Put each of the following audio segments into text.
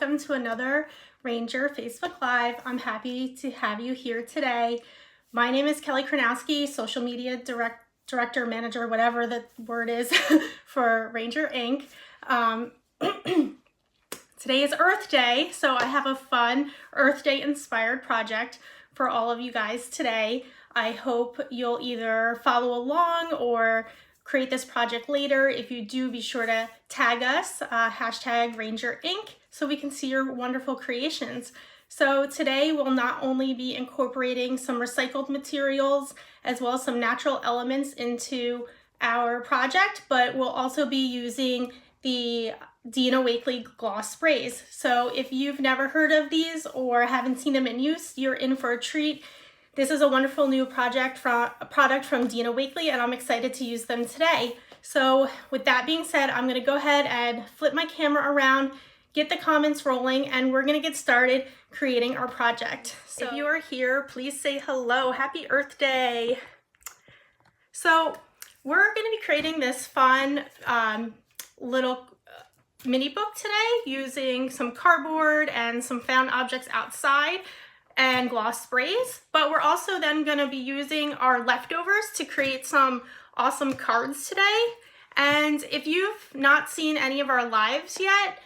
welcome to another Ranger Facebook Live. I'm happy to have you here today. My name is Kelly Kronowski, social media director, manager, whatever the word is for Ranger Inc. Today is Earth Day, so I have a fun Earth Day inspired project for all of you guys today. I hope you'll either follow along or create this project later. If you do, be sure to tag us, hashtag Ranger Inc., so we can see your wonderful creations. So today we'll not only be incorporating some recycled materials as well as some natural elements into our project, but we'll also be using the Dina Wakley gloss sprays. So if you've never heard of these or haven't seen them in use, you're in for a treat. This is a wonderful new product from Dina Wakley, and I'm excited to use them today. So with that being said, I'm gonna go ahead and flip my camera around, get the comments rolling, and we're gonna get started creating our project. So if you are here, please say hello. Happy Earth Day. So we're gonna be creating this fun little mini book today using some cardboard and some found objects outside and gloss sprays, but we're also then going to be using our leftovers to create some awesome cards today. And if you've not seen any of our lives yet,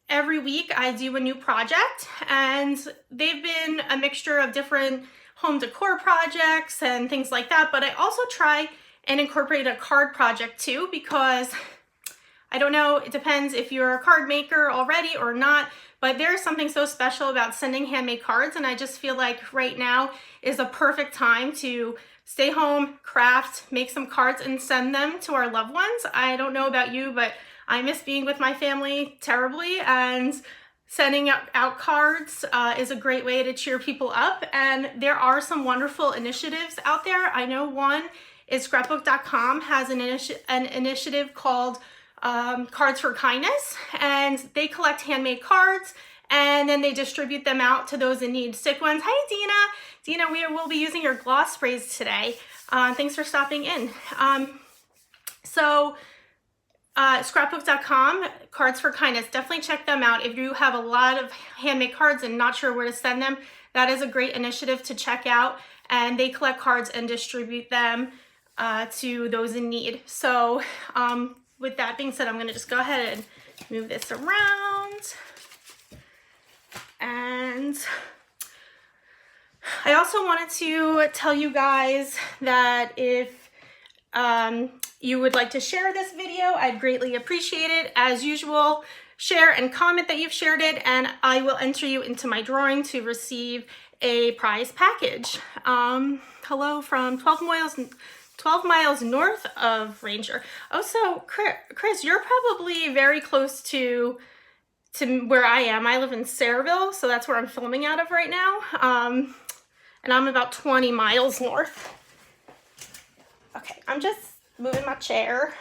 every week I do a new project, and they've been a mixture of different home decor projects and things like that, but I also try and incorporate a card project too, because I don't know, it depends if you're a card maker already or not, but there's something so special about sending handmade cards, and I just feel like right now is a perfect time to stay home, craft, make some cards, and send them to our loved ones. I don't know about you, but I miss being with my family terribly, and sending out cards is a great way to cheer people up, and there are some wonderful initiatives out there. I know one is Scrapbook.com has an initiative called Cards for Kindness, and they collect handmade cards and then they distribute them out to those in need. Sick ones. Hi, Dina. We will be using your gloss sprays today. Thanks for stopping in. Scrapbook.com, Cards for Kindness. Definitely check them out. If you have a lot of handmade cards and not sure where to send them, that is a great initiative to check out, and they collect cards and distribute them to those in need. So with that being said, I'm going to just go ahead and move this around. And I also wanted to tell you guys that if you would like to share this video, I'd greatly appreciate it. As usual, share and comment that you've shared it, and I will enter you into my drawing to receive a prize package. Hello from 12 miles north of Ranger. Oh, so Chris, you're probably very close to where I am. I live in Sayreville, so that's where I'm filming out of right now. And I'm about 20 miles north. Okay, I'm just moving my chair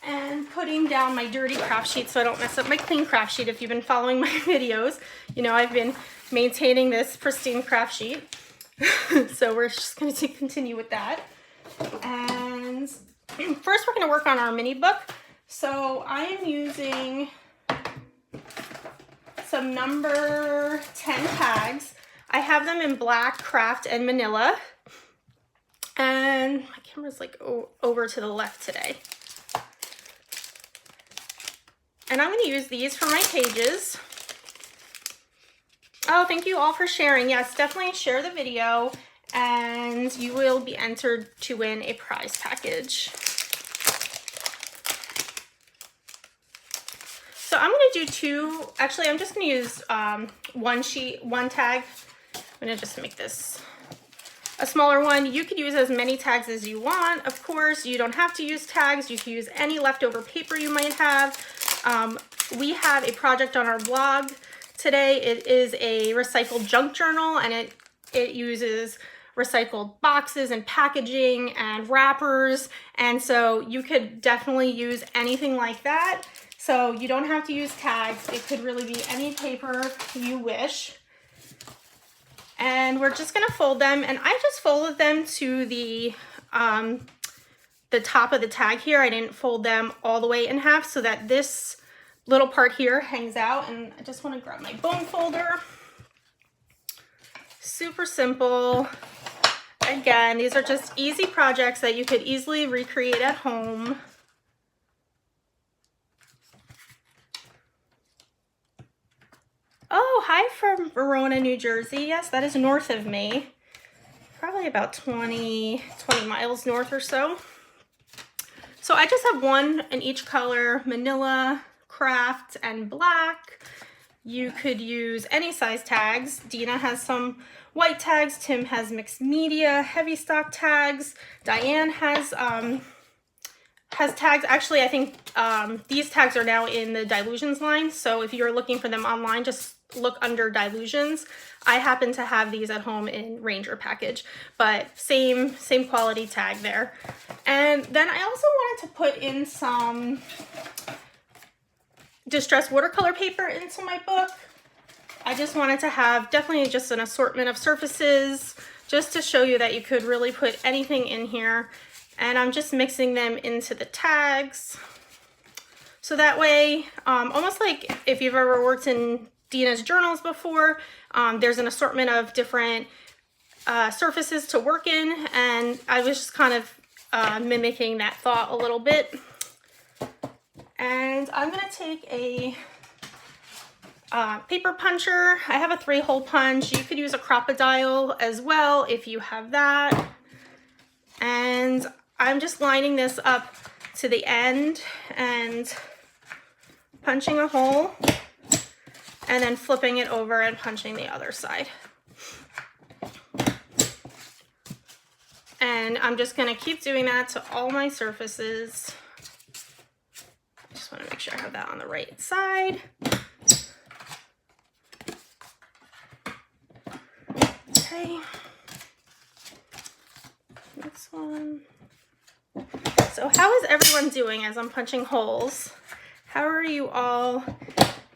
and putting down my dirty craft sheet so I don't mess up my clean craft sheet. If you've been following my videos, you know I've been maintaining this pristine craft sheet. So we're just going to continue with that. And first we're going to work on our mini book. So I am using some number 10 tags. I have them in black, craft, and manila. And my camera's like over to the left today. And I'm going to use these for my pages. Oh, thank you all for sharing. Yes, definitely share the video and you will be entered to win a prize package. So I'm going to do two, actually I'm just going to use one tag. I'm going to just make this a smaller one. You could use as many tags as you want. Of course, you don't have to use tags. You can use any leftover paper you might have. We have a project on our blog today. It is a recycled junk journal, and it uses recycled boxes and packaging and wrappers, and so you could definitely use anything like that. So you don't have to use tags. It could really be any paper you wish. And we're just gonna fold them, and I just folded them to the top of the tag here. I didn't fold them all the way in half so that this little part here hangs out, and I just want to grab my bone folder. Super simple. Again, these are just easy projects that you could easily recreate at home. Oh, hi from Verona, New Jersey. Yes, that is north of me. Probably about 20 miles north or so. So I just have one in each color, manila, craft, and black. You could use any size tags. Dina has some white tags. Tim has mixed media, heavy stock tags. Diane has tags. Actually, I think these tags are now in the Dylusions line. So if you're looking for them online, just look under Dylusions. I happen to have these at home in Ranger package, but same quality tag there. And then I also wanted to put in some distressed watercolor paper into my book. I just wanted to have definitely just an assortment of surfaces just to show you that you could really put anything in here. And I'm just mixing them into the tags. So that way, almost like if you've ever worked in Dina's journals before, there's an assortment of different surfaces to work in, and I was just kind of mimicking that thought a little bit. And I'm gonna take a paper puncher. I have a 3-hole punch. You could use a Crop-A-Dile as well if you have that. And I'm just lining this up to the end and punching a hole, and then flipping it over and punching the other side. And I'm just gonna keep doing that to all my surfaces. I just wanna make sure I have that on the right side. Okay. Next one. So how is everyone doing as I'm punching holes? How are you all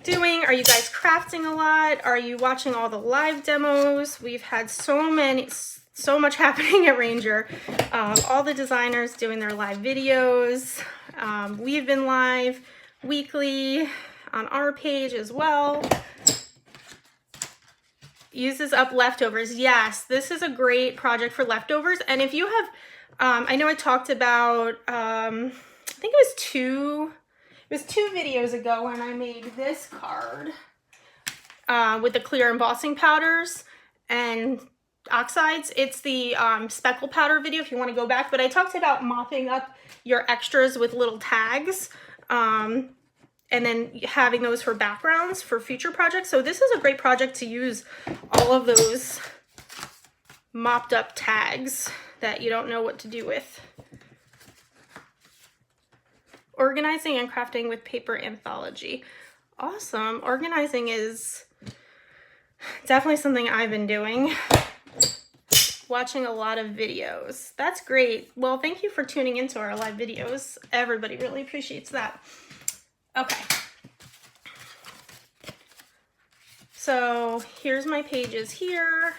doing? Are you guys crafting a lot? Are you watching all the live demos? We've had so much happening at Ranger. All the designers doing their live videos. We've been live weekly on our page as well. Uses up leftovers. Yes, this is a great project for leftovers. And if you have, I know I talked about, I think it was two videos ago when I made this card with the clear embossing powders and oxides. It's the speckle powder video if you want to go back, but I talked about mopping up your extras with little tags and then having those for backgrounds for future projects. So this is a great project to use all of those mopped up tags that you don't know what to do with. Organizing and crafting with paper anthology. Awesome. Organizing is definitely something I've been doing. Watching a lot of videos. That's great. Well, thank you for tuning into our live videos. Everybody really appreciates that. Okay. So here's my pages here.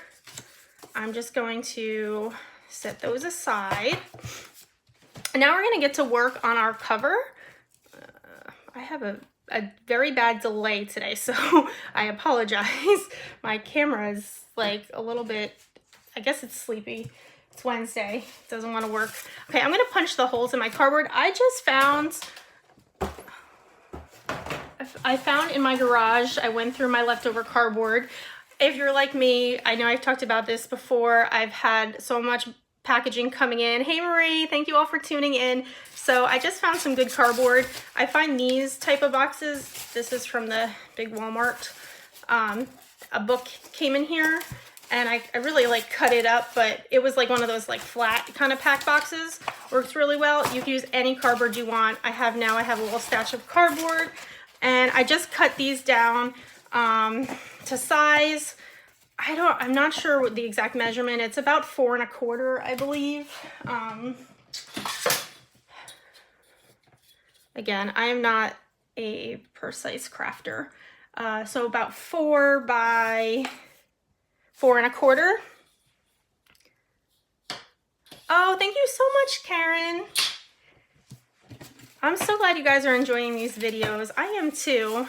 I'm just going to set those aside. And now we're going to get to work on our cover. I have a very bad delay today, so I apologize. My camera is like a little bit, I guess it's sleepy. It's Wednesday. It doesn't want to work. Okay, I'm going to punch the holes in my cardboard. I found in my garage, I went through my leftover cardboard. If you're like me, I know I've talked about this before. I've had so much packaging coming in. Hey Marie, thank you all for tuning in. So I just found some good cardboard. I find these type of boxes. This is from the big Walmart. A book came in here and I really like cut it up, but it was like one of those like flat kind of pack boxes. Works really well. You can use any cardboard you want. I have a little stash of cardboard and I just cut these down to size. I'm not sure what the exact measurement. It's about 4 1/4, I believe. Again, I am not a precise crafter. So about 4 by 4 1/4. Oh, thank you so much, Karen. I'm so glad you guys are enjoying these videos. I am too.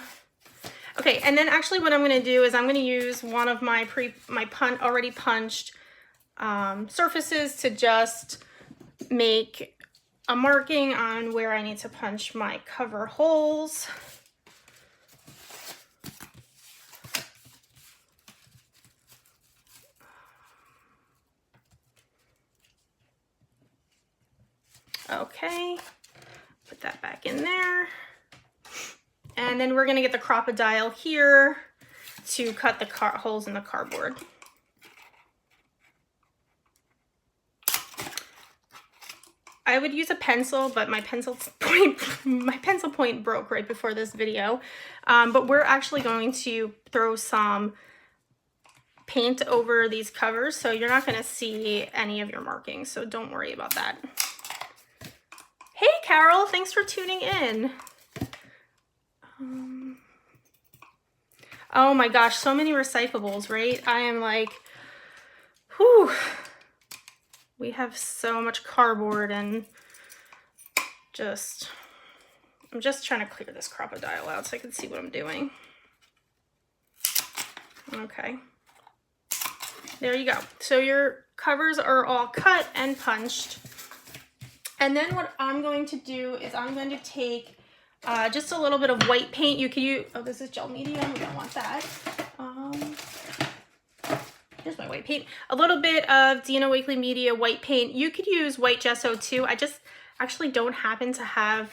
Okay, and then actually what I'm going to do is I'm going to use one of my already punched surfaces to just make a marking on where I need to punch my cover holes. Okay, put that back in there. And then we're gonna get the Crop-A-Dile here to cut the holes in the cardboard. I would use a pencil, but my pencil point broke right before this video. But we're actually going to throw some paint over these covers, so you're not gonna see any of your markings, so don't worry about that. Hey Carol, thanks for tuning in. Oh my gosh, so many recyclables, right? I am like, whew. We have so much cardboard and I'm just trying to clear this Crop-A-Dile out so I can see what I'm doing. Okay. There you go. So your covers are all cut and punched. And then what I'm going to do is I'm going to take just a little bit of white paint. You could use, oh, this is gel medium, we don't want that. Here's my white paint. A little bit of Dina Wakley Media white paint. You could use white gesso too. I just actually don't happen to have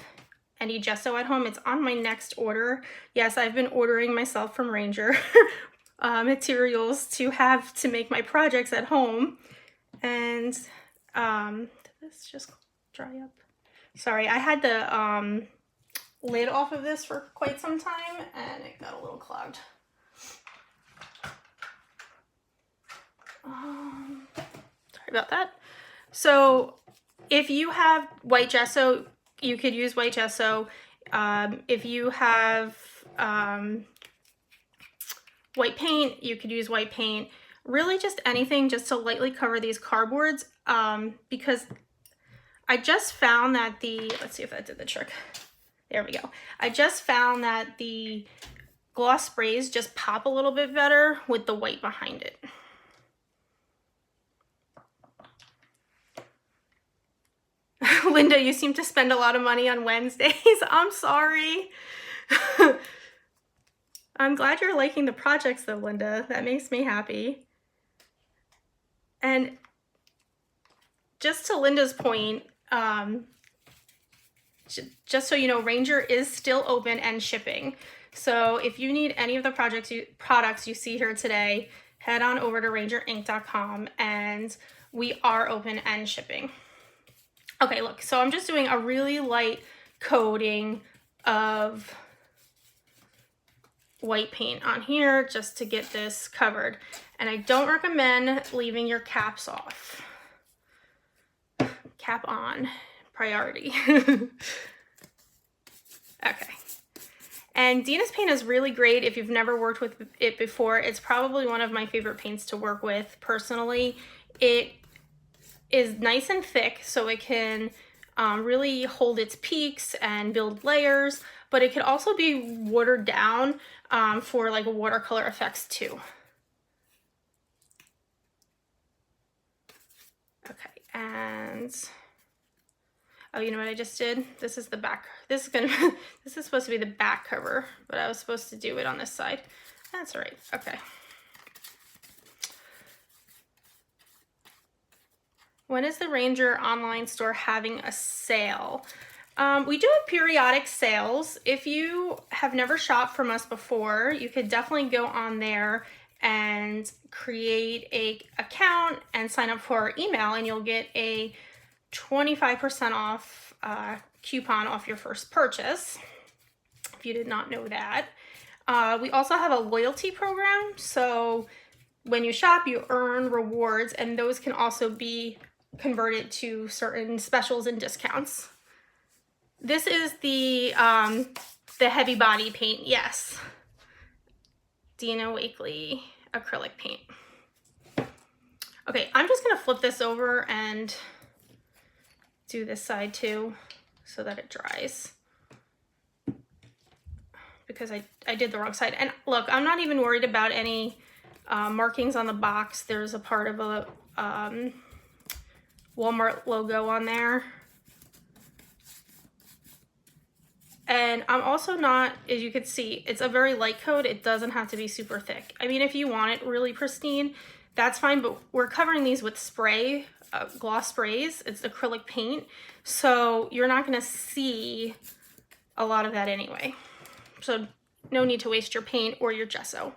any gesso at home. It's on my next order. Yes, I've been ordering myself from Ranger materials to have to make my projects at home. And did this just dry up? Sorry, I had the lid off of this for quite some time and it got a little clogged. Sorry about that. So if you have white gesso, you could use white gesso. If you have white paint, you could use white paint. Really just anything just to lightly cover these cardboards, because I just found that let's see if that did the trick. There we go. I just found that the gloss sprays just pop a little bit better with the white behind it. Linda, you seem to spend a lot of money on Wednesdays. I'm sorry. I'm glad you're liking the projects though, Linda. That makes me happy. And just to Linda's point, just so you know, Ranger is still open and shipping. So if you need any of the products you see here today, head on over to rangerinc.com and we are open and shipping. Okay, look, so I'm just doing a really light coating of white paint on here just to get this covered. And I don't recommend leaving your caps off. Cap on, priority. Okay. And Dina's paint is really great if you've never worked with it before. It's probably one of my favorite paints to work with personally. It is nice and thick, so it can really hold its peaks and build layers, but it could also be watered down for like watercolor effects too. Okay, and oh, you know what I just did? This is the back. This is supposed to be the back cover, but I was supposed to do it on this side. That's all right. Okay. When is the Ranger online store having a sale? We do have periodic sales. If you have never shopped from us before, you could definitely go on there and create an account and sign up for our email, and you'll get a 25% off coupon off your first purchase, if you did not know that. We also have a loyalty program, so when you shop, you earn rewards, and those can also be converted to certain specials and discounts. This is the heavy body paint, yes. Dina Wakley acrylic paint. Okay, I'm just gonna flip this over and do this side too. so that it dries. Because I did the wrong side. And look, I'm not even worried about any markings on the box. There's a part of a Walmart logo on there. And I'm also not, as you can see, it's a very light coat. It doesn't have to be super thick. I mean, if you want it really pristine, that's fine, but we're covering these with spray, gloss sprays. It's acrylic paint, so you're not gonna see a lot of that anyway. So no need to waste your paint or your gesso.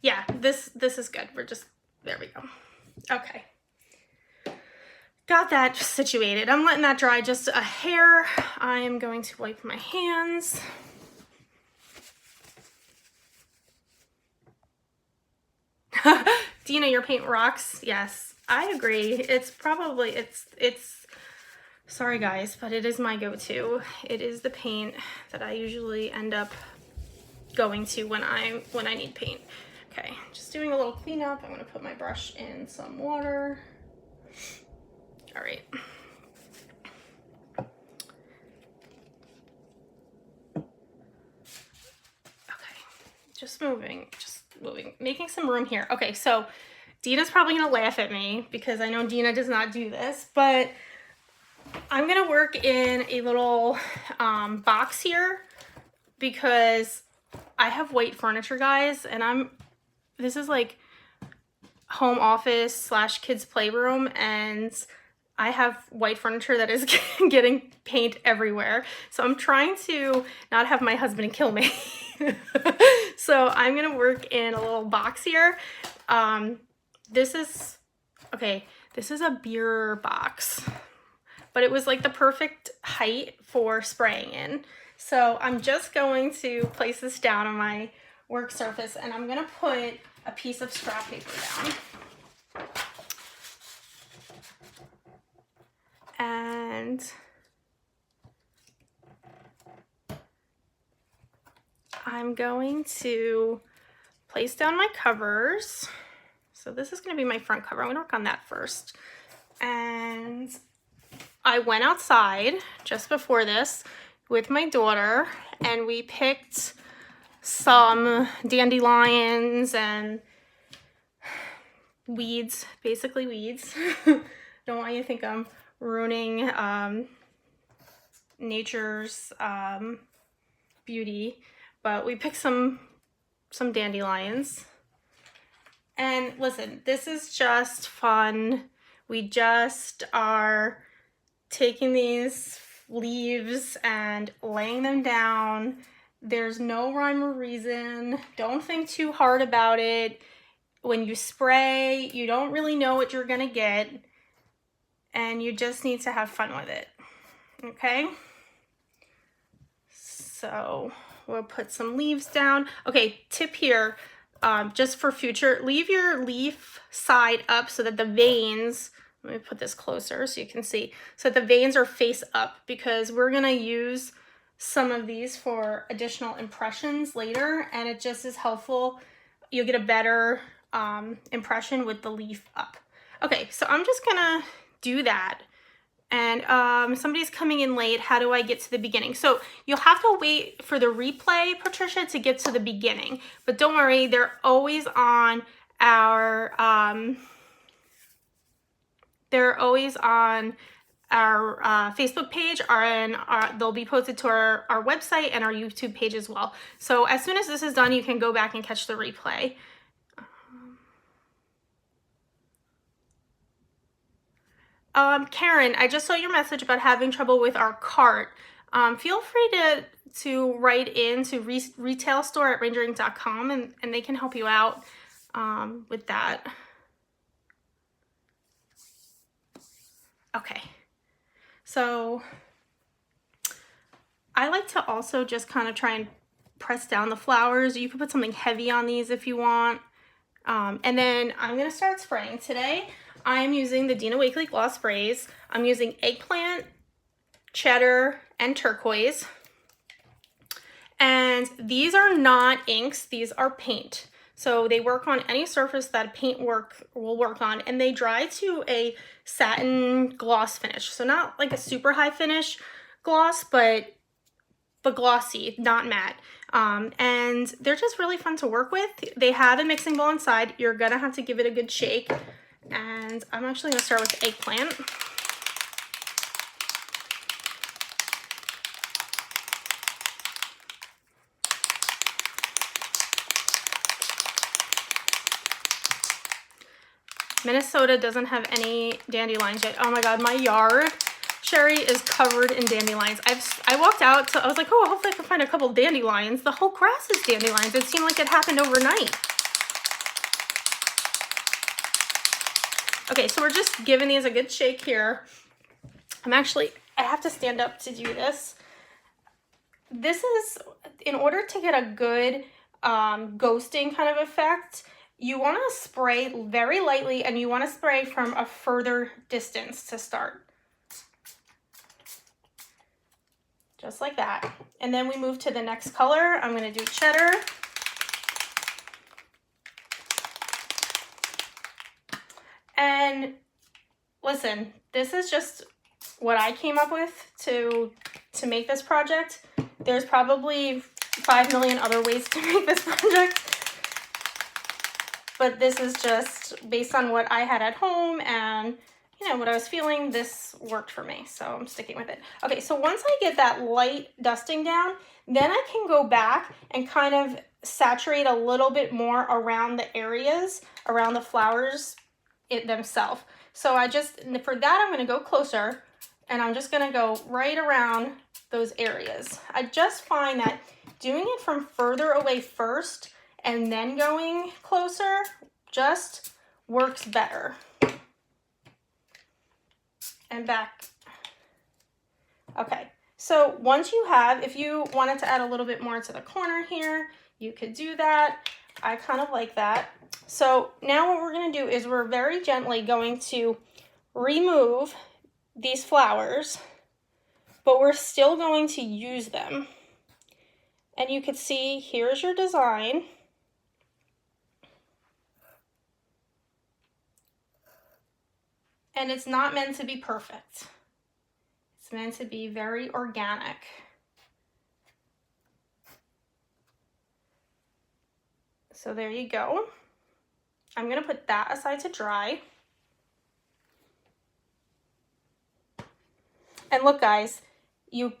Yeah, this is good. We're just, there we go. Okay. Got that situated. I'm letting that dry just a hair. I am going to wipe my hands. Dina, your paint rocks. Yes, I agree. It's probably, it's, sorry guys, but it is my go-to. It is the paint that I usually end up going to when I need paint. Okay, just doing a little cleanup. I'm gonna put my brush in some water. All right. Okay, just moving, making some room here. Okay, so Dina's probably gonna laugh at me because I know Dina does not do this, but I'm gonna work in a little box here because I have white furniture, guys, and this is like home office slash kids playroom, and I have white furniture that is getting paint everywhere. So I'm trying to not have my husband kill me. So I'm gonna work in a little box here. This is a beer box, but it was like the perfect height for spraying in. So I'm just going to place this down on my work surface, and I'm gonna put a piece of scrap paper down. And I'm going to place down my covers. So this is going to be my front cover. I'm going to work on that first. And I went outside just before this with my daughter, and we picked some dandelions and weeds, basically weeds. Don't want you to think I'm ruining nature's beauty, but we picked some dandelions. And listen, this is just fun. We just are taking these leaves and laying them down. There's no rhyme or reason. Don't think too hard about it. When you spray, you don't really know what you're gonna get, and you just need to have fun with it, okay? So we'll put some leaves down. Okay, tip here, just for future, leave your leaf side up so that the veins, let me put this closer so you can see, so that the veins are face up, because we're gonna use some of these for additional impressions later, and it just is helpful. You'll get a better impression with the leaf up. Okay, so I'm just gonna do that. And somebody's coming in late. How do I get to the beginning? So you'll have to wait for the replay, Patricia, to get to the beginning. But don't worry, they're always on our Facebook page, and they'll be posted to our website and our YouTube page as well. So as soon as this is done, you can go back and catch the replay. Karen, I just saw your message about having trouble with our cart. Feel free to write in to retailstore@rangerink.com, and they can help you out with that. Okay, so I like to also just kind of try and press down the flowers. You can put something heavy on these if you want. And then I'm gonna start spraying today. I'm using the Dina Wakley Gloss Sprays. I'm using Eggplant, Cheddar, and Turquoise. And these are not inks, these are paint. So they work on any surface that paint work will work on, and they dry to a satin gloss finish. So not like a super high finish gloss, but glossy, not matte. And they're just really fun to work with. They have a mixing bowl inside. You're gonna have to give it a good shake. And I'm actually gonna start with eggplant. Minnesota doesn't have any dandelions yet. Oh my God, my yard, Sherry, is covered in dandelions. I walked out, so I was like, oh, hopefully I can find a couple dandelions. The whole grass is dandelions. It seemed like it happened overnight. Okay, so we're just giving these a good shake here. I have to stand up to do this. This is, in order to get a good ghosting kind of effect, you want to spray very lightly, and you want to spray from a further distance to start. Just like that. And then we move to the next color. I'm going to do cheddar. And listen, this is just what I came up with to make this project. There's probably 5 million other ways to make this project, but this is just based on what I had at home and, you know, what I was feeling. This worked for me, so I'm sticking with it. Okay, so once I get that light dusting down, then I can go back and kind of saturate a little bit more around the areas, around the flowers themselves. So for that, I'm going to go closer, and I'm just going to go right around those areas. I just find that doing it from further away first and then going closer just works better. And back. Okay, so once you have, if you wanted to add a little bit more to the corner here, you could do that. I kind of like that. So now what we're going to do is we're very gently going to remove these flowers, but we're still going to use them. And you can see, here's your design. And it's not meant to be perfect. It's meant to be very organic. So there you go. I'm going to put that aside to dry. And look, guys,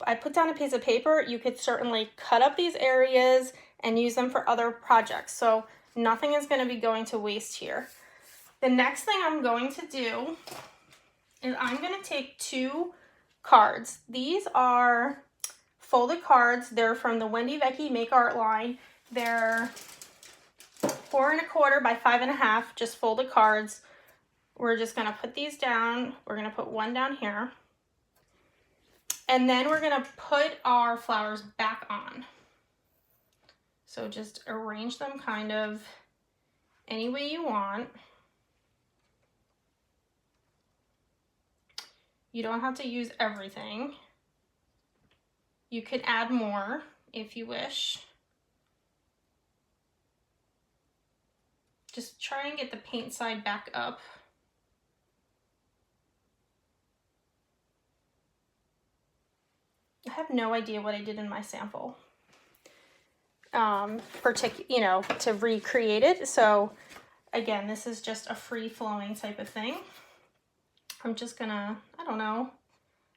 I put down a piece of paper. You could certainly cut up these areas and use them for other projects. So nothing is going to be going to waste here. The next thing I'm going to do is I'm going to take 2 cards. These are folded cards. They're from the Wendy Vecchi Make Art line. They're 4 1/4 by 5 1/2, just folded cards. We're just going to put these down. We're going to put one down here. And then we're going to put our flowers back on. So just arrange them kind of any way you want. You don't have to use everything. You could add more if you wish. Just try and get the paint side back up. I have no idea what I did in my sample, to recreate it. So again, this is just a free-flowing type of thing. I'm just gonna, I don't know,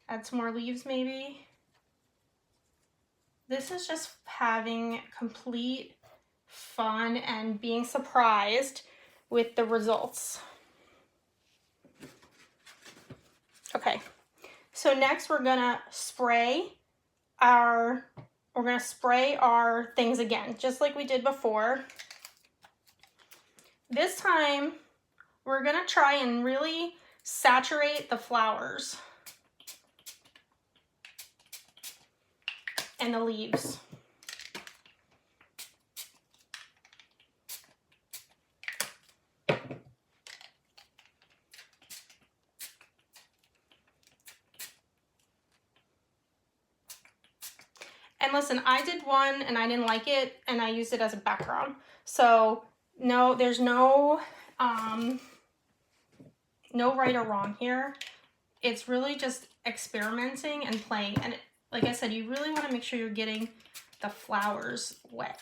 add some more leaves maybe. This is just having complete fun and being surprised with the results. Okay, so next we're gonna spray our things again, just like we did before. This time we're gonna try and really saturate the flowers and the leaves. And listen, I did one and I didn't like it and I used it as a background. So No, there's no no right or wrong here. It's really just experimenting and playing. And like I said, you really want to make sure you're getting the flowers wet.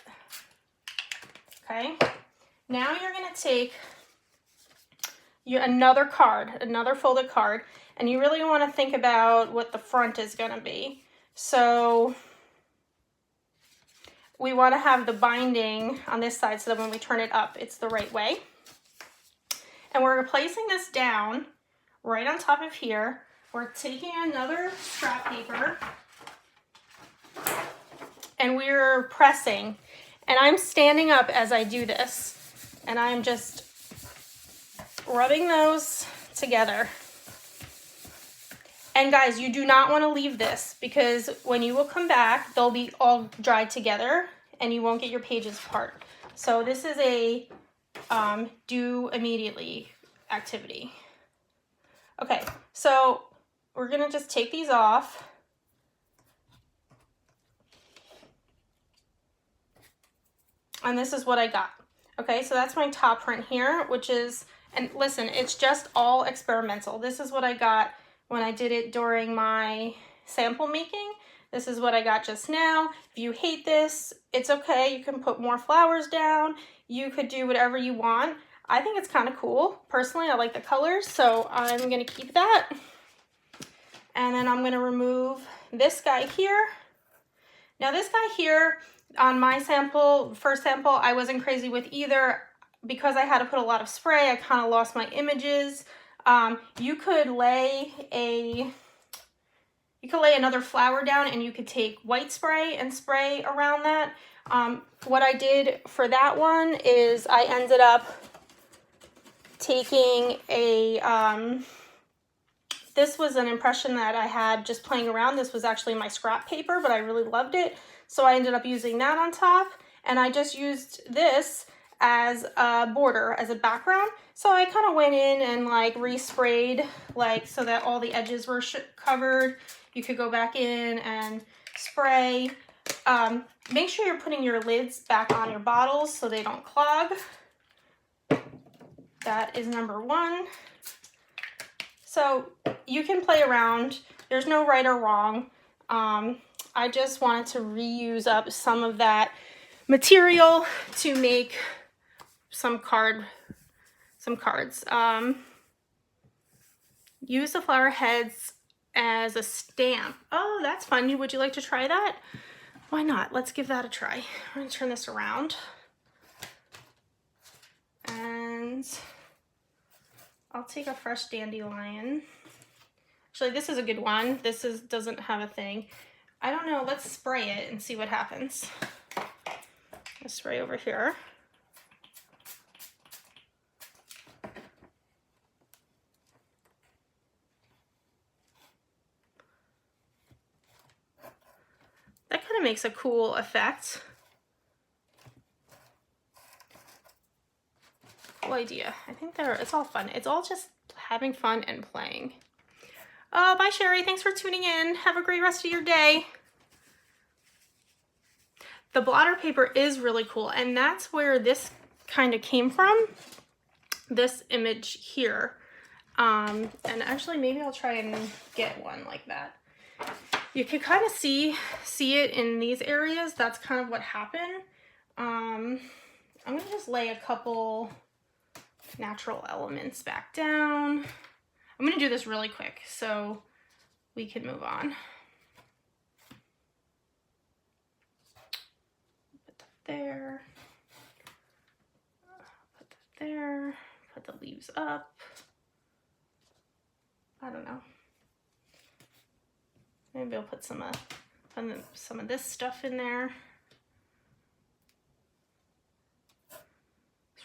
Okay, now you're going to take another card, another folded card, and you really want to think about what the front is going to be. So we want to have the binding on this side so that when we turn it up, it's the right way. And we're placing this down right on top of here. We're taking another scrap paper and we're pressing. And I'm standing up as I do this. And I'm just rubbing those together. And guys, you do not want to leave this because when you will come back, they'll be all dried together and you won't get your pages apart. So this is a do immediately activity. Okay, so we're gonna just take these off. And this is what I got. Okay, so that's my top print here, which is, and listen, it's just all experimental. This is what I got when I did it during my sample making. This is what I got just now. If you hate this, it's okay. You can put more flowers down. You could do whatever you want. I think it's kind of cool. Personally, I like the colors, so I'm gonna keep that. And then I'm gonna remove this guy here. Now this guy here, on my sample, first sample, I wasn't crazy with either. Because I had to put a lot of spray, I kind of lost my images. You could lay another flower down and you could take white spray and spray around that. What I did for that one is I ended up taking this was an impression that I had just playing around. This was actually my scrap paper, but I really loved it. So I ended up using that on top, and I just used this as a border, as a background. So I kind of went in and like resprayed, like so that all the edges were covered. You could go back in and spray. Make sure you're putting your lids back on your bottles so they don't clog. That is number one. So you can play around. There's no right or wrong. I just wanted to reuse up some of that material to make some cards. Use the flower heads as a stamp. Oh, that's fun. Would you like to try that? Why not? Let's give that a try. I'm going to turn this around. And I'll take a fresh dandelion. Actually, this is a good one. This doesn't have a thing. I don't know. Let's spray it and see what happens. Let's spray over here. That kind of makes a cool effect. Cool idea. I think it's all fun. It's all just having fun and playing. Bye, Sherry. Thanks for tuning in. Have a great rest of your day. The blotter paper is really cool, and that's where this kind of came from, this image here. And actually, maybe I'll try and get one like that. You can kind of see it in these areas. That's kind of what happened. I'm going to just lay a couple natural elements back down. I'm going to do this really quick so we can move on. Put that there. Put that there. Put the leaves up. I don't know. Maybe I'll put some of this stuff in there.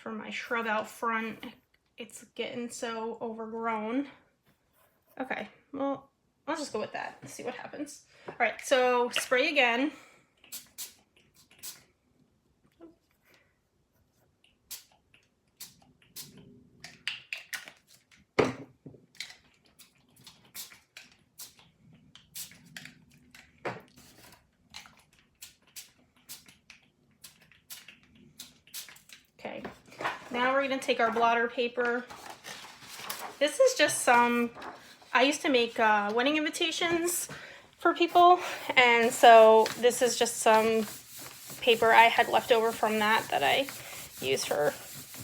For my shrub out front, it's getting so overgrown. Okay, well, I'll just go with that and see what happens. All right, so spray again. Okay, Now we're gonna take our blotter paper. This is just some, I used to make wedding invitations for people, and so this is just some paper I had left over from that I use for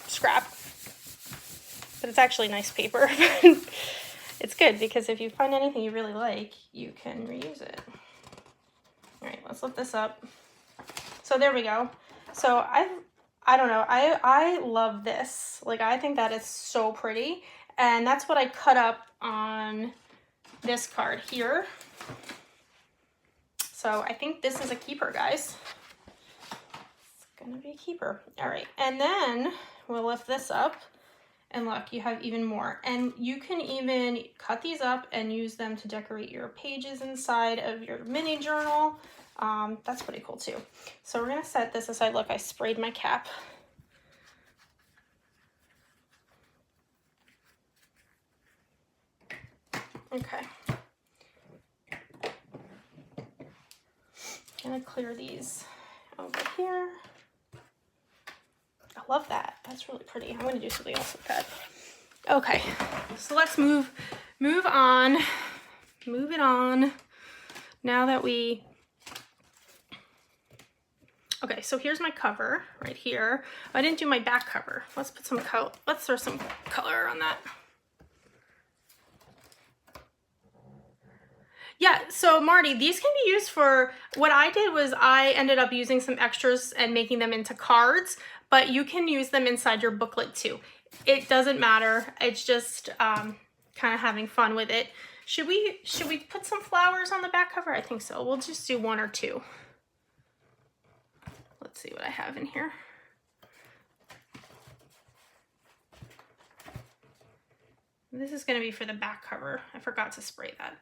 scrap. But it's actually nice paper. It's good because if you find anything you really like, you can reuse it. All right, let's lift this up. So there we go. So I don't know, I love this. Like, I think that is so pretty, and that's what I cut up on this card here. So I think this is a keeper, guys. It's gonna be a keeper. All right, and then we'll lift this up, and look, you have even more. And you can even cut these up and use them to decorate your pages inside of your mini journal. That's pretty cool too. So we're gonna set this aside. Look, I sprayed my cap. Okay. Gonna clear these over here. I love that. That's really pretty. I'm gonna do something else with that. Okay, so let's move on. Move it on. Now that we, okay, so here's my cover right here. I didn't do my back cover. Let's put some let's throw some color on that. Yeah, so Marty, these can be used for, what I did was I ended up using some extras and making them into cards, but you can use them inside your booklet too. It doesn't matter. It's just kind of having fun with it. Should we put some flowers on the back cover? I think so. We'll just do 1 or 2. Let's see what I have in here. This is going to be for the back cover. I forgot to spray that.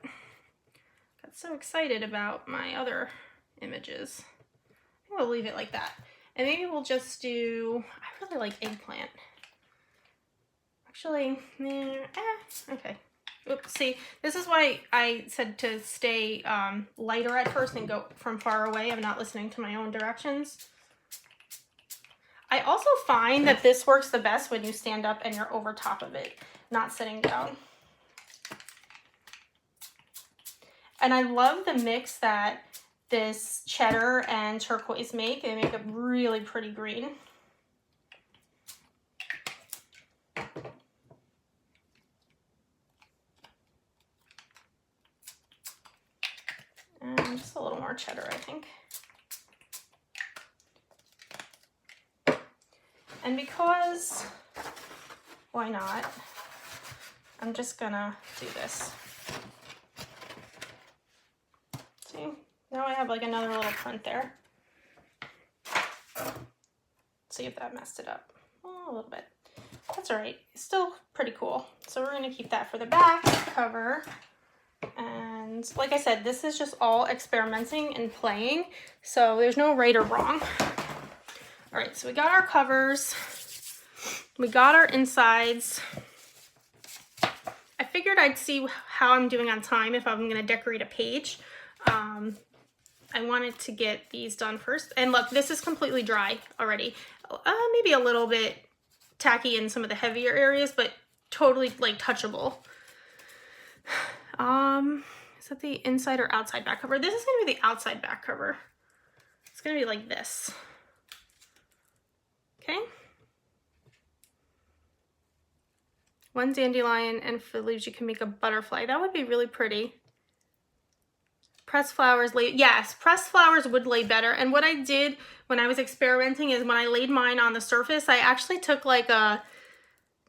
Got so excited about my other images. I think we'll leave it like that. And maybe we'll just do, I really like eggplant. Actually, okay. Oops, see, this is why I said to stay lighter at first and go from far away. I'm not listening to my own directions. I also find that this works the best when you stand up and you're over top of it, not sitting down. And I love the mix that this cheddar and turquoise make. They make a really pretty green. And just a little more cheddar, I think. And because, why not? I'm just gonna do this. See, now I have like another little print there. See if that messed it up. Oh, a little bit. That's all right. It's still pretty cool. So we're gonna keep that for the back cover. And like I said, this is just all experimenting and playing. So there's no right or wrong. All right, so we got our covers. We got our insides. I figured I'd see how I'm doing on time if I'm gonna decorate a page. I wanted to get these done first. And look, this is completely dry already. Maybe a little bit tacky in some of the heavier areas, but totally like touchable. Is that the inside or outside back cover? This is gonna be the outside back cover. It's gonna be like this. Okay. 1 dandelion, and for the leaves you can make a butterfly. That would be really pretty. Pressed flowers lay, yes, pressed flowers would lay better. And what I did when I was experimenting is when I laid mine on the surface, I actually took like a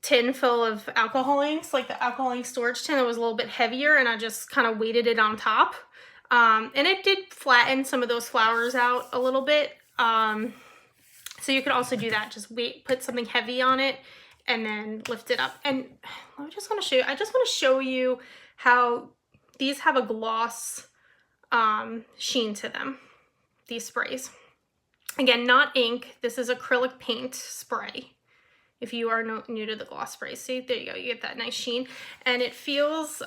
tin full of alcohol inks, like the alcohol ink storage tin that was a little bit heavier, and I just kind of weighted it on top. And it did flatten some of those flowers out a little bit. So you could also do that, just put something heavy on it and then lift it up. And I just want to show you how these have a gloss sheen to them, these sprays. Again, not ink. This is acrylic paint spray. If you are new to the gloss sprays, see, there you go. You get that nice sheen, and it feels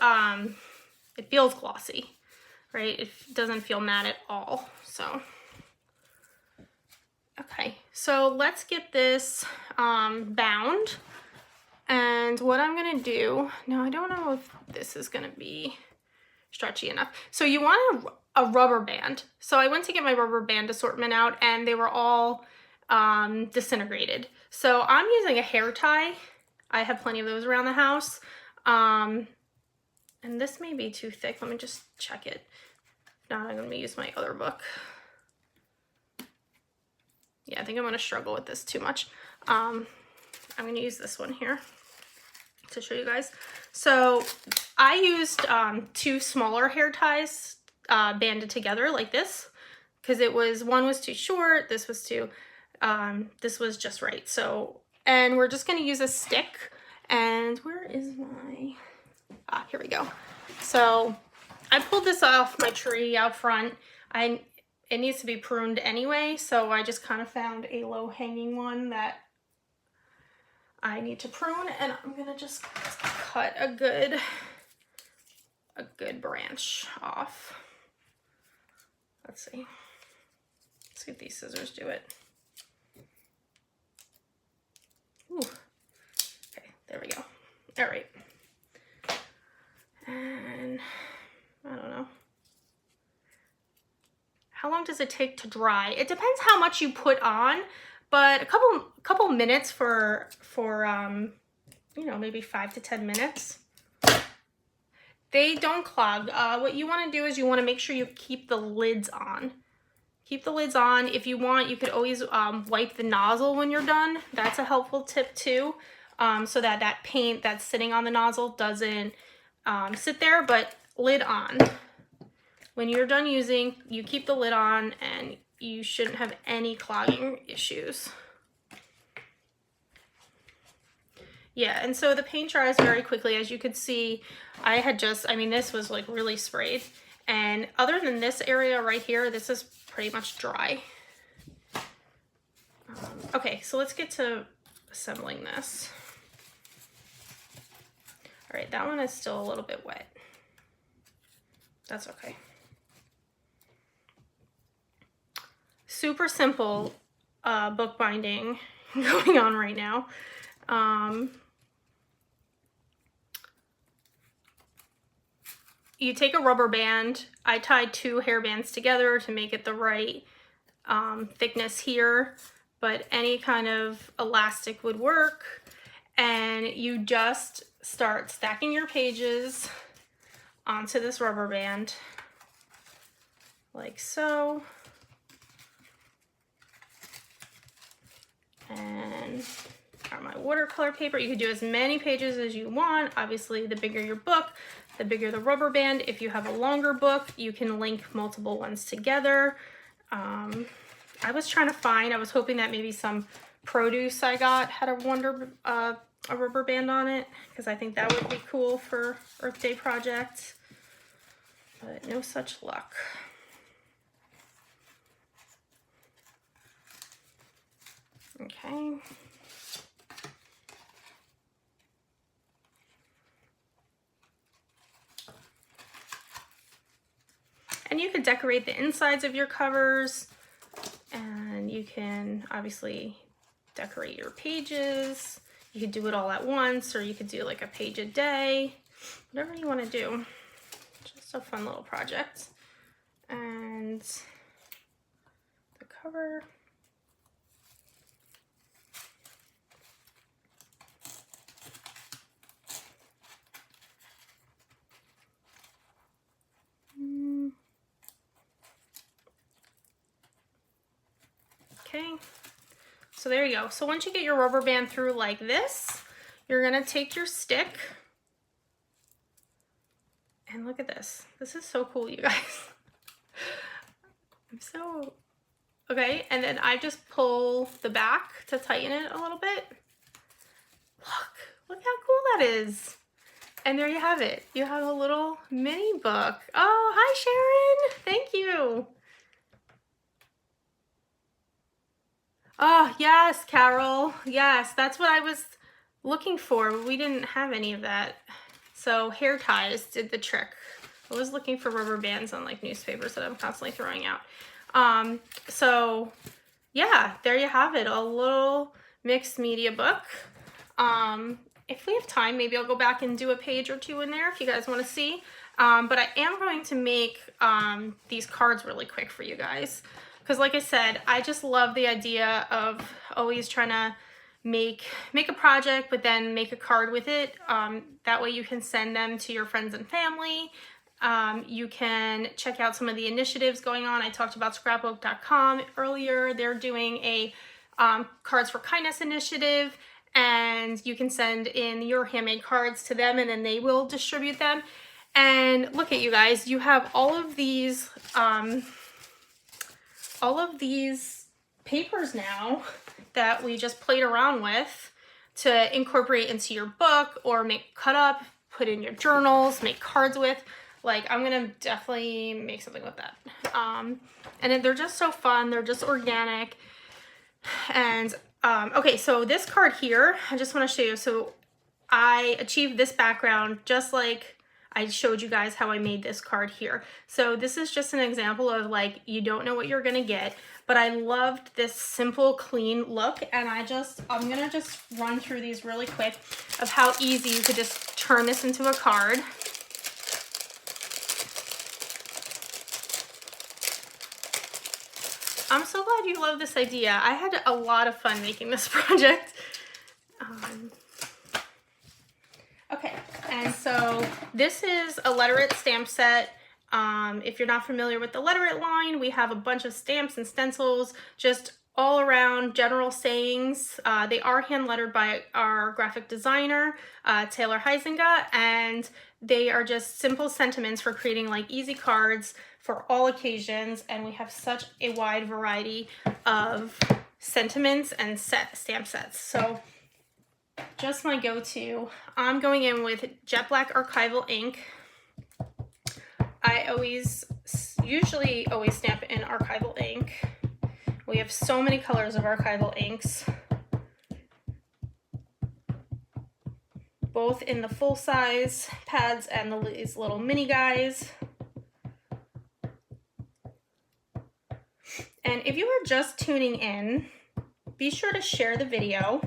glossy, right? It doesn't feel matte at all. So, okay. So let's get this bound. And what I'm gonna do, now I don't know if this is gonna be stretchy enough. So you want a rubber band. So I went to get my rubber band assortment out and they were all disintegrated. So I'm using a hair tie. I have plenty of those around the house. And this may be too thick. Let me just check it. If not, I'm gonna use my other book. Yeah, I think I'm gonna struggle with this too much. I'm gonna use this one here to show you guys. So I used 2 smaller hair ties banded together like this, because one was too short, this was just right. So, and we're just gonna use a stick, and where is my, here we go. So I pulled this off my tree out front. It needs to be pruned anyway, so I just kind of found a low-hanging one that I need to prune, and I'm gonna just cut a good branch off. Let's see if these scissors do it. Ooh. Okay, there we go. All right. And I don't know. How long does it take to dry? It depends how much you put on, but a couple minutes for you know, maybe 5 to 10 minutes. They don't clog. What you want to do is you want to make sure you keep the lids on. Keep the lids on. If you want, you could always wipe the nozzle when you're done. That's a helpful tip too, so that that paint that's sitting on the nozzle doesn't sit there, but lid on. When you're done using, you keep the lid on and you shouldn't have any clogging issues. Yeah, and so the paint dries very quickly. As you could see, I mean, this was like really sprayed. And other than this area right here, this is pretty much dry. Okay, so let's get to assembling this. All right, that one is still a little bit wet. That's okay. Super simple bookbinding going on right now. You take a rubber band. I tied 2 hair bands together to make it the right thickness here, but any kind of elastic would work. And you just start stacking your pages onto this rubber band, like so. And got my watercolor paper. You could do as many pages as you want. Obviously, the bigger your book, the bigger the rubber band. If you have a longer book, you can link multiple ones together. I was hoping that maybe some produce I got had a rubber band on it, because I think that would be cool for Earth Day project, but no such luck. Okay. And you can decorate the insides of your covers, and you can obviously decorate your pages. You could do it all at once, or you could do like a page a day, whatever you want to do. Just a fun little project. And the cover. Okay, so there you go. So once you get your rubber band through like this, you're gonna take your stick, and look at this. This is so cool, you guys. Okay, and then I just pull the back to tighten it a little bit. Look how cool that is. And there you have it. You have a little mini book. Oh, hi Sharon, thank you. Oh, yes, Carol. Yes, that's what I was looking for, but we didn't have any of that. So hair ties did the trick. I was looking for rubber bands on like newspapers that I'm constantly throwing out. So yeah, there you have it, a little mixed media book. If we have time, maybe I'll go back and do a page or two in there if you guys want to see. But I am going to make these cards really quick for you guys. Because like I said, I just love the idea of always trying to make a project, but then make a card with it. That way you can send them to your friends and family. You can check out some of the initiatives going on. I talked about scrapbook.com earlier. They're doing a Cards for Kindness initiative, and you can send in your handmade cards to them and then they will distribute them. And look at you guys, you have all of these papers now that we just played around with to incorporate into your book or make cut up, put in your journals, make cards with. Like, I'm gonna definitely make something with that. And they're just so fun, they're just organic. And okay, so this card here, I just want to show you. So I achieved this background just like I showed you guys how I made this card here. So this is just an example of, like, you don't know what you're gonna get, but I loved this simple, clean look, and I'm gonna just run through these really quick of how easy you could just turn this into a card. I'm so glad you love this idea. I had a lot of fun making this project. Okay, and so this is a Letter It stamp set. If you're not familiar with the Letter It line, we have a bunch of stamps and stencils, just all around general sayings. They are hand lettered by our graphic designer, Taylor Huizinga, and they are just simple sentiments for creating like easy cards for all occasions. And we have such a wide variety of sentiments and stamp sets. So just my go-to, I'm going in with Jet Black Archival ink. I usually always stamp in archival ink. We have so many colors of archival inks, both in the full-size pads and these little mini guys. And if you are just tuning in, be sure to share the video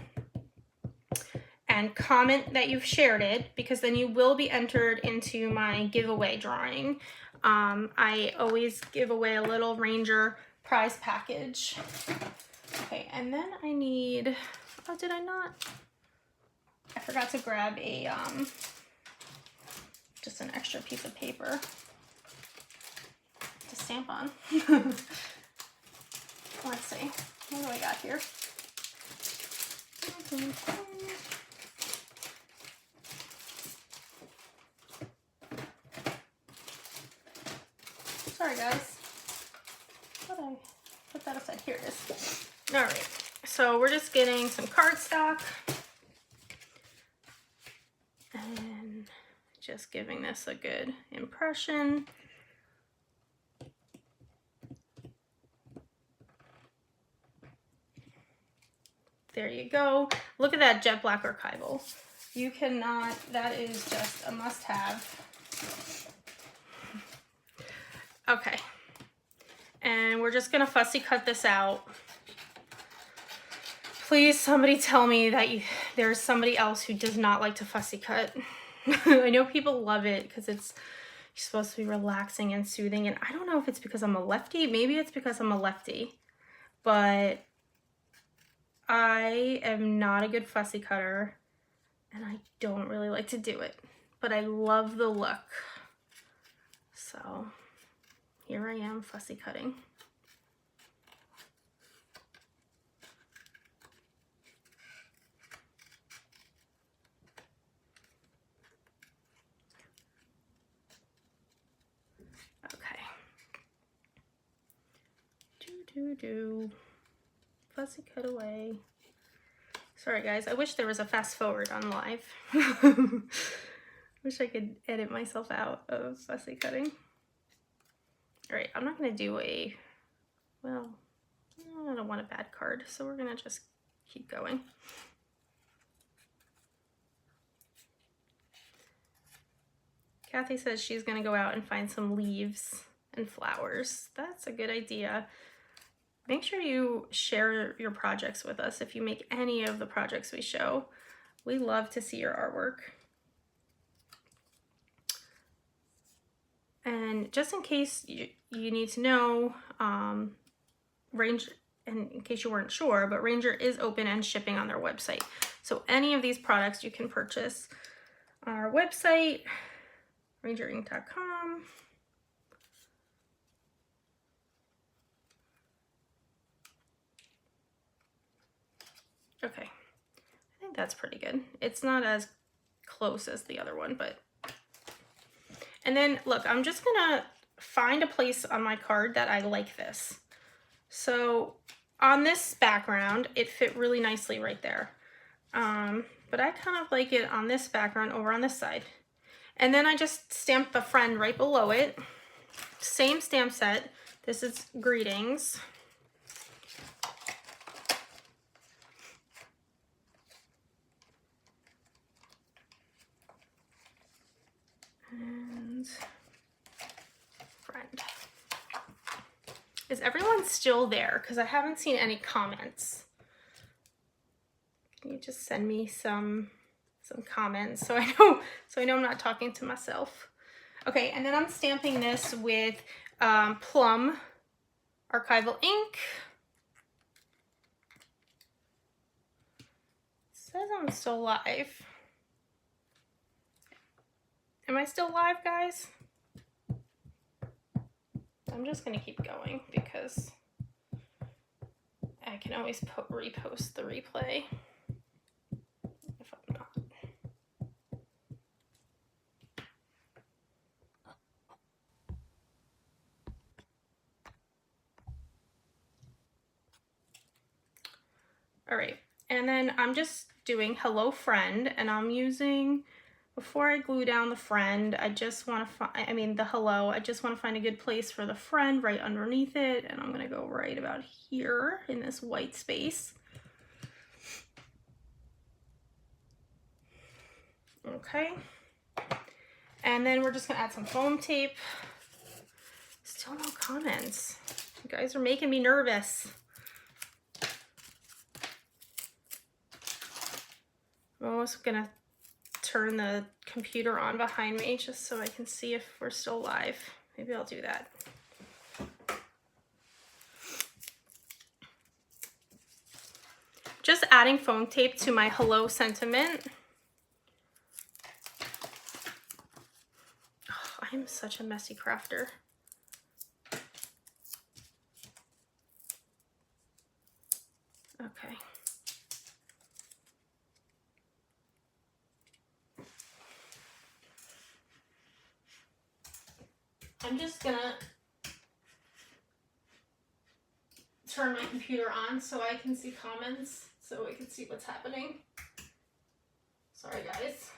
and comment that you've shared it, because then you will be entered into my giveaway drawing. I always give away a little Ranger prize package. Okay, and then I need, oh, did I not? I forgot to grab a, just an extra piece of paper to stamp on. Let's see, what do I got here? Sorry guys, how did I put that aside? Here it is. All right, so we're just getting some cardstock and just giving this a good impression. There you go. Look at that Jet Black Archival. You cannot, that is just a must-have. Okay, and we're just gonna fussy cut this out. Please, somebody tell me that there's somebody else who does not like to fussy cut. I know people love it because it's supposed to be relaxing and soothing, and I don't know if it's because I'm a lefty. Maybe it's because I'm a lefty, but I am not a good fussy cutter, and I don't really like to do it, but I love the look. So here I am fussy cutting. Okay. Fussy cut away. Sorry guys, I wish there was a fast forward on live. Wish I could edit myself out of fussy cutting. All right, I'm not gonna do a, well, I don't want a bad card, so we're gonna just keep going. Kathy says she's gonna go out and find some leaves and flowers. That's a good idea. make sure you share your projects with us if you make any of the projects we show. We love to see your artwork. And just in case you need to know, Ranger, and in case you weren't sure, but Ranger is open and shipping on their website. So any of these products you can purchase on our website, rangerinc.com. Okay, I think that's pretty good. It's not as close as the other one, but... And then look, I'm just gonna find a place on my card that I like this. So on this background, it fit really nicely right there. But I kind of like it on this background over on this side. And then I just stamped the friend right below it. Same stamp set. This is greetings. And friend. Is everyone still there? Because I haven't seen any comments. Can you just send me some comments so I know I'm not talking to myself. Okay, and then I'm stamping this with Plum Archival ink. It says I'm still live. Am I still live, guys? I'm just gonna keep going because I can always repost the replay if I'm not. All right, and then I'm just doing hello friend, and I'm using, before I glue down the friend, I just want to find, I mean the hello, I just want to find a good place for the friend right underneath it, and I'm going to go right about here in this white space. Okay, and then we're just going to add some foam tape. Still no comments. You guys are making me nervous. I'm almost going to turn the computer on behind me just so I can see if we're still live. Maybe I'll do that. Just adding foam tape to my hello sentiment. Oh, I'm such a messy crafter. Okay. I'm just gonna turn my computer on so I can see comments, so I can see what's happening. Sorry, guys.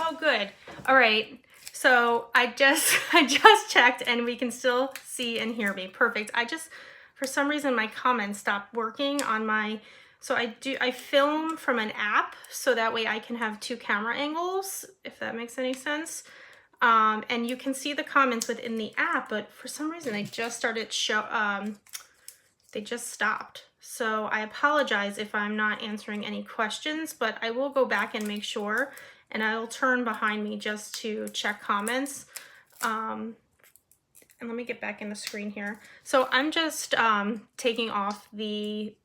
Oh, good. All right. So I just checked and we can still see and hear me. Perfect. For some reason, my comments stopped working on my, so I film from an app so that way I can have 2 camera angles, if that makes any sense. And you can see the comments within the app, but for some reason they just started they just stopped. So I apologize if I'm not answering any questions, but I will go back and make sure, and I'll turn behind me just to check comments. And let me get back in the screen here. So I'm just taking off the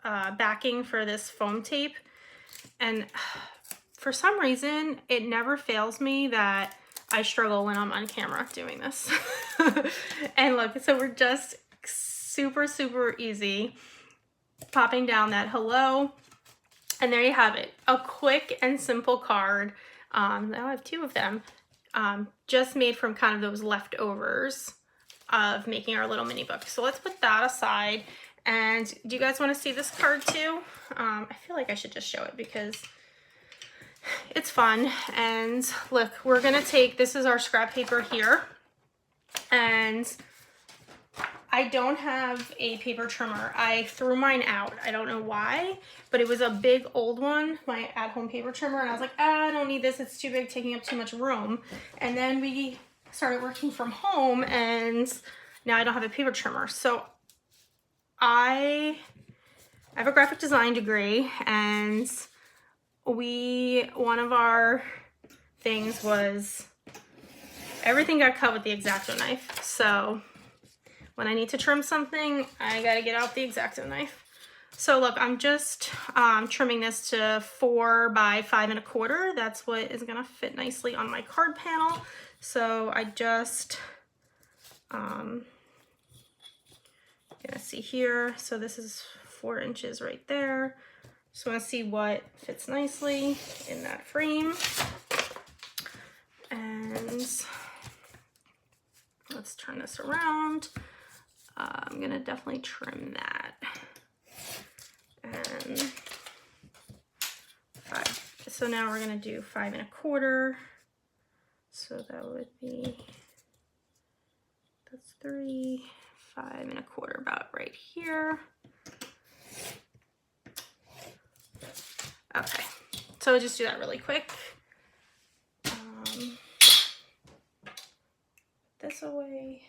backing for this foam tape, and for some reason it never fails me that I struggle when I'm on camera doing this. And look, so we're just super easy popping down that hello, and there you have it, a quick and simple card. Now I have 2 of them, just made from kind of those leftovers of making our little mini book. So let's put that aside. And do you guys want to see this card too? I feel like I should just show it because it's fun. And look, we're gonna take, this is our scrap paper here, and I don't have a paper trimmer. I threw mine out. I don't know why, but it was a big old one, my at-home paper trimmer, and I was like, I don't need this, it's too big, taking up too much room. And then we started working from home, and now I don't have a paper trimmer. So I have a graphic design degree, and one of our things was everything got cut with the X-Acto knife. So when I need to trim something, I gotta get out the X-Acto knife. So look, I'm just trimming this to 4 by 5 1/4. That's what is gonna fit nicely on my card panel. So I just, gonna see here. So this is 4 inches right there. Just wanna see what fits nicely in that frame. And let's turn this around. I'm gonna definitely trim that. And 5. So now we're gonna do 5 1/4. So that would be, that's 3, 5 1/4, about right here. Okay, so I'll just do that really quick. This away.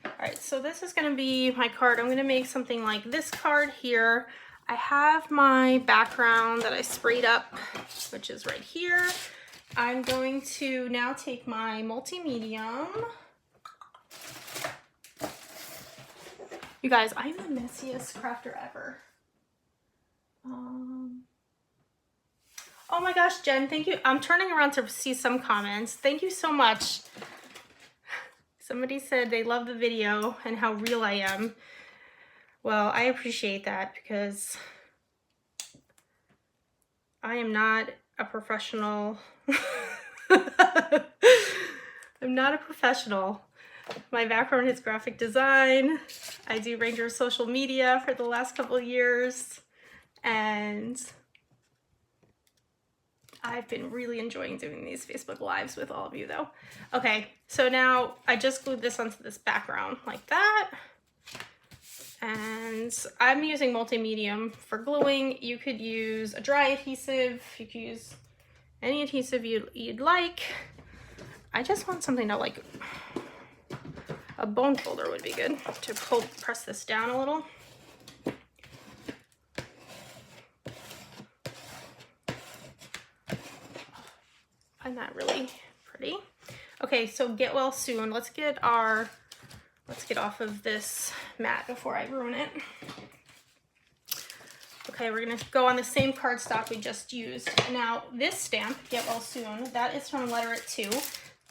All right, so this is gonna be my card. I'm gonna make something like this card here. I have my background that I sprayed up, which is right here. I'm going to now take my multi-medium. You guys, I'm the messiest crafter ever. Oh my gosh, Jen, thank you. I'm turning around to see some comments. Thank you so much. Somebody said they love the video and how real I am. Well, I appreciate that because I am not a professional. I'm not a professional. My background is graphic design. I do Ranger social media for the last couple of years, and I've been really enjoying doing these Facebook Lives with all of you though. Okay, so now I just glued this onto this background like that. And I'm using multi-medium for gluing. You could use a dry adhesive. You could use any adhesive you'd like. I just want something to like, a bone folder would be good to press this down a little. Find that really pretty. Okay, so get well soon. Let's get off of this mat before I ruin it. Okay, we're gonna go on the same cardstock we just used. Now this stamp, Get Well Soon, that is from Letter It Too.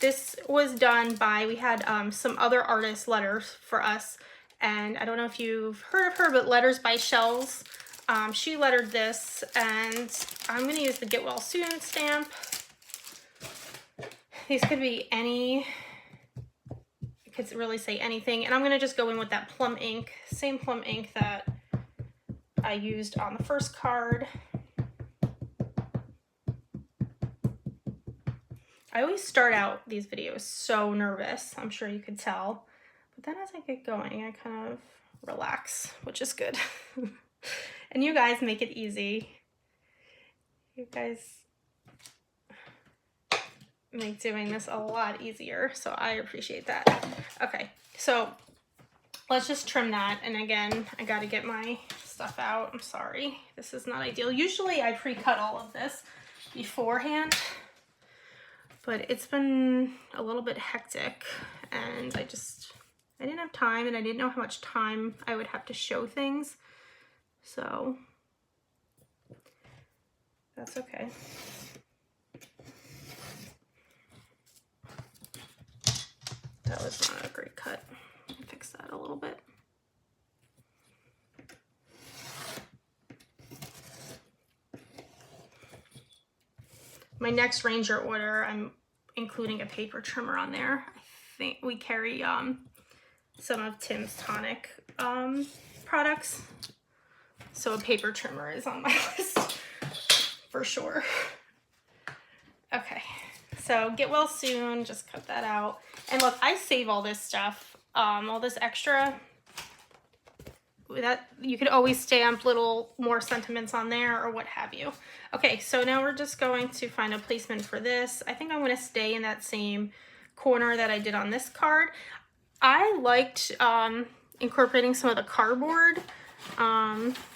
This was done by, we had some other artists' letters for us, and I don't know if you've heard of her, but Letters by Shells. She lettered this, and I'm gonna use the Get Well Soon stamp. These could be any, you could really say anything, and I'm gonna just go in with that plum ink, same plum ink that I used on the first card. I always start out these videos so nervous, I'm sure you could tell, but then as I get going, I kind of relax, which is good. And you guys make it easy. You guys make doing this a lot easier, so I appreciate that. Okay, so let's just trim that, and again, I gotta get my stuff out. I'm sorry, this is not ideal. Usually I pre-cut all of this beforehand, but it's been a little bit hectic, and I didn't have time, and I didn't know how much time I would have to show things, so that's okay. That was not a great cut. I'll fix that a little bit. My next Ranger order, I'm including a paper trimmer on there. I think we carry some of Tim's Tonic products. So a paper trimmer is on my list for sure. Okay, so get well soon, just cut that out. And look, I save all this stuff, all this extra. That you could always stamp little more sentiments on there or what have you. Okay, so now we're just going to find a placement for this. I think I'm going to stay in that same corner that I did on this card. I liked incorporating some of the cardboard.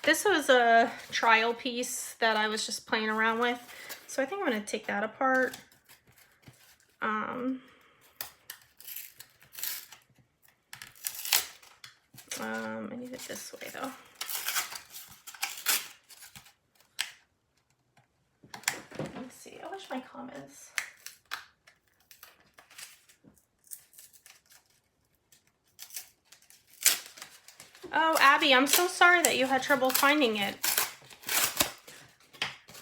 This was a trial piece that I was just playing around with, so I think I'm going to take that apart. I need it this way though. Let me see. I wish my comments. Oh, Abby, I'm so sorry that you had trouble finding it.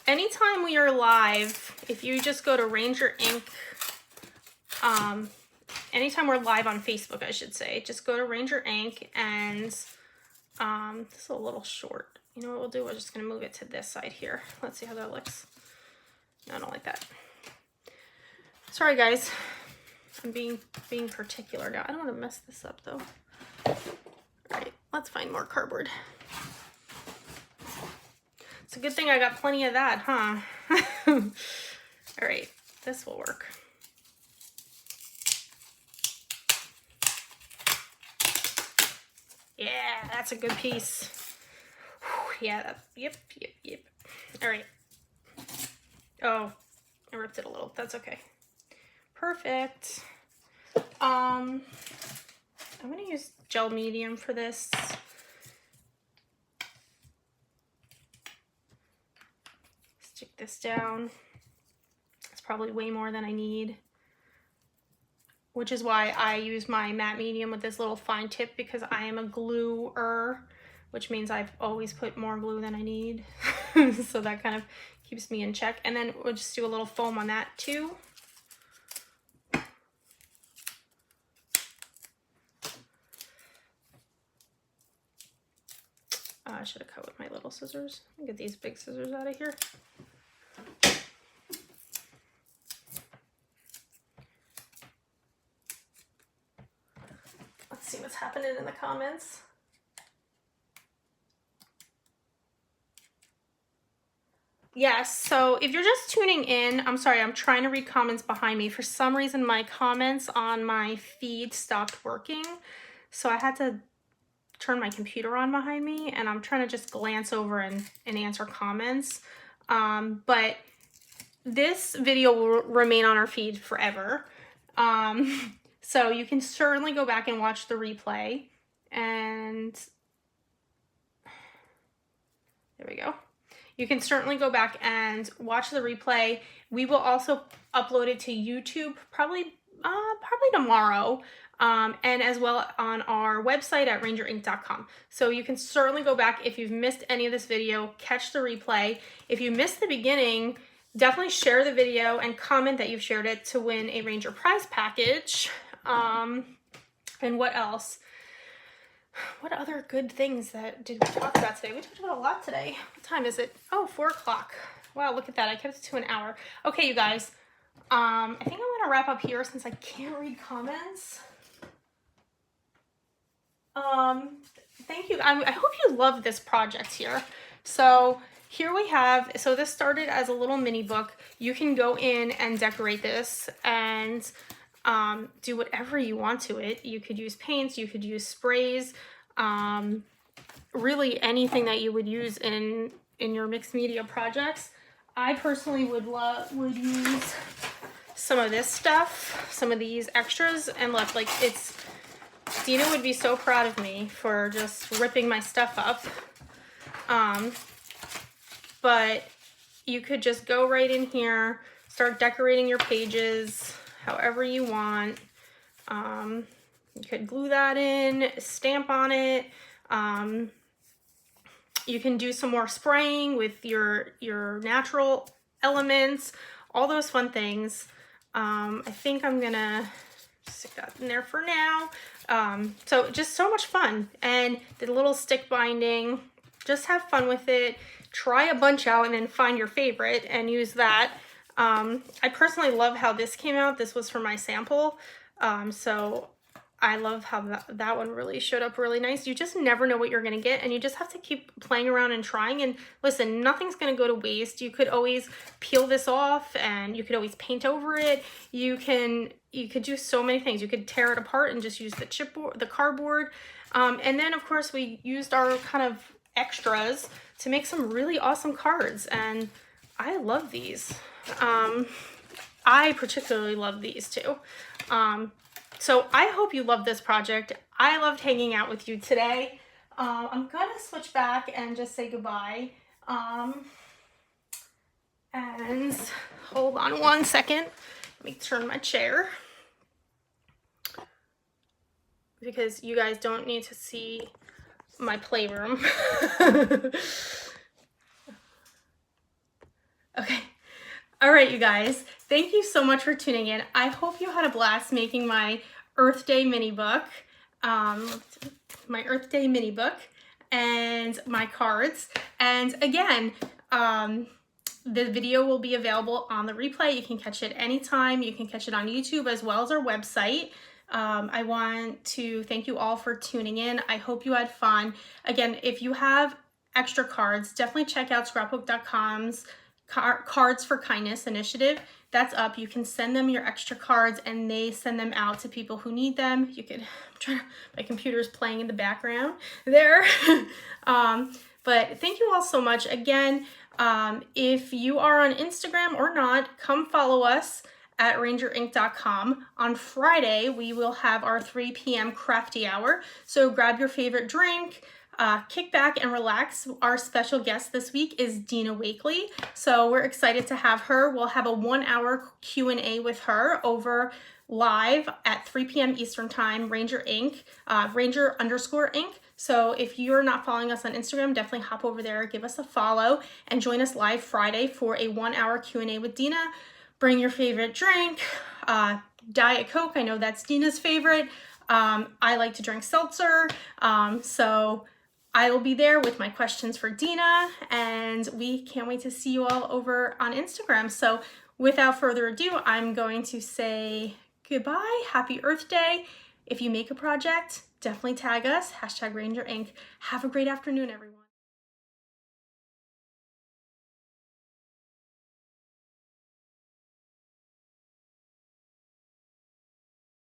Anytime we are live, if you just go to Ranger Ink, anytime we're live on Facebook, I should say, just go to Ranger Ink and this is a little short. You know what we'll do? We're just going to move it to this side here. Let's see how that looks. No, I don't like that. Sorry, guys. I'm being particular now. I don't want to mess this up, though. All right, let's find more cardboard. It's a good thing I got plenty of that, huh? All right, this will work. Yeah, that's a good piece. Whew, yeah, yep. All right. Oh, I ripped it a little. That's okay. Perfect. I'm gonna use gel medium for this. Stick this down. It's probably way more than I need, which is why I use my matte medium with this little fine tip, because I am a gluer, which means I've always put more glue than I need. So that kind of keeps me in check. And then we'll just do a little foam on that too. I should have cut with my little scissors. I'll get these big scissors out of here. Let's see what's happening in the comments. Yes, so if you're just tuning in, I'm sorry, I'm trying to read comments behind me. For some reason, my comments on my feed stopped working, so I had to turn my computer on behind me, and I'm trying to just glance over and answer comments. But this video will remain on our feed forever. So you can certainly go back and watch the replay, and there we go. You can certainly go back and watch the replay. We will also upload it to YouTube probably tomorrow, and as well on our website at rangerink.com. So you can certainly go back if you've missed any of this video, catch the replay. If you missed the beginning, definitely share the video and comment that you've shared it to win a Ranger prize package. And what else? What other good things that did we talk about today? We talked about a lot today. What time is it? Oh, 4 o'clock. Wow, look at that. I kept it to an hour. Okay, you guys. I think I'm going to wrap up here since I can't read comments. Thank you. I hope you love this project here. So here we have, so this started as a little mini book. You can go in and decorate this and do whatever you want to it. You could use paints, you could use sprays, really anything that you would use in your mixed media projects. I personally would use some of this stuff, some of these extras, and look, like Dina would be so proud of me for just ripping my stuff up. But you could just go right in here, start decorating your pages however you want. You could glue that in, stamp on it. You can do some more spraying with your natural elements, all those fun things. I think I'm gonna stick that in there for now. So just so much fun. And the little stick binding, just have fun with it. Try a bunch out and then find your favorite and use that. I personally love how this came out. This was for my sample. So I love how that one really showed up really nice. You just never know what you're going to get, and you just have to keep playing around and trying. And listen, nothing's going to go to waste. You could always peel this off, and you could always paint over it. You could do so many things. You could tear it apart and just use the chipboard, the cardboard. And then of course we used our kind of extras to make some really awesome cards, and I love these. I particularly love these too. So I hope you love this project. I loved hanging out with you today. I'm gonna switch back and just say goodbye. And hold on one second. Let me turn my chair, because you guys don't need to see my playroom. Okay. All right, you guys, thank you so much for tuning in. I hope you had a blast making my Earth Day mini book, and my cards. And again, the video will be available on the replay. You can catch it anytime. You can catch it on YouTube as well as our website. I want to thank you all for tuning in. I hope you had fun. Again, if you have extra cards, definitely check out scrapbook.com's Cards for Kindness initiative. That's up. You can send them your extra cards and they send them out to people who need them. You could, my computer's playing in the background there. But thank you all so much. Again, if you are on Instagram or not, come follow us at rangerinc.com. On Friday, we will have our 3 p.m. crafty hour. So grab your favorite drink, kick back and relax. Our special guest this week is Dina Wakely. So we're excited to have her. We'll have a 1-hour Q&A with her over live at 3 p.m. Eastern Time, Ranger Inc., Ranger_Inc. So if you're not following us on Instagram, definitely hop over there, give us a follow, and join us live Friday for a 1-hour Q&A with Dina. Bring your favorite drink, Diet Coke. I know that's Dina's favorite. I like to drink seltzer. So I will be there with my questions for Dina, and we can't wait to see you all over on Instagram. So without further ado, I'm going to say goodbye. Happy Earth Day. If you make a project, definitely tag us, #Ranger Inc. Have a great afternoon, everyone.